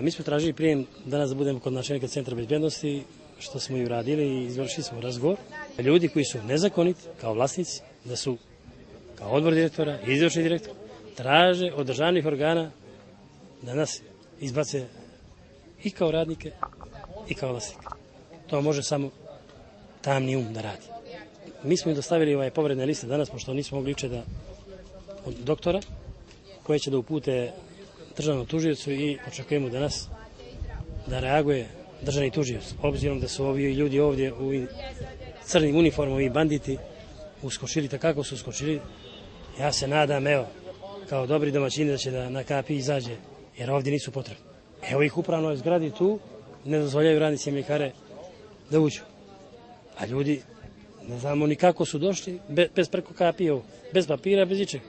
Mi smo tražili prijem danas da budemo kod načelnika Centra bezbjednosti, što smo i uradili i izvršili smo razgovor. Ljudi koji su nezakoniti kao vlasnici, da su kao odbor direktora i izvršni direktor, traže od državnih organa da nas izbace i kao radnike i kao vlasnike. To može samo tamni um da radi. Mi smo im dostavili povredne liste danas, pošto nismo mogli juče od doktora, koje će da upute državnom tužiocu i očekujemo danas da reaguje državni tužioc. Obzirom da su ovi ljudi ovdje u crnim uniformama i banditi uskočili tako su uskočili, ja se nadam, evo, kao dobri domaćini da će da na kapi izađe, jer ovdje nisu potrebni. Evo ih upravno je zgradi tu, ne dozvoljaju radnici mljekare da uđu. A ljudi, ne znamo ni kako su došli, bez preko kapije, bez papira, bez ičega.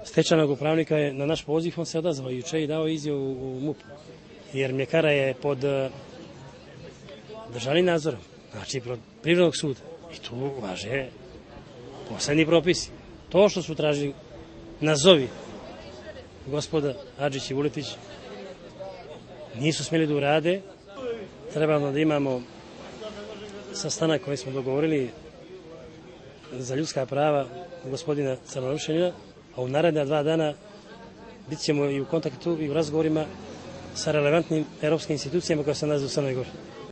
Stečajnog upravnika je na naš poziv, on se odazvao juče i dao izjavu u MUP, jer mljekara je pod državnim nadzorom, znači pod Privrednog suda. I tu važe posebni propisi. To što su tražili, nazovi gospoda Adžić i Vuletić, nisu smjeli da urade. Trebamo da imamo sastanak koji smo dogovorili za ljudska prava gospodina Crnorušenja, a u naredna 2 dana bit ćemo i u kontaktu i u razgovorima sa relevantnim europskim institucijama koje se nalaze u Crnoj Gori.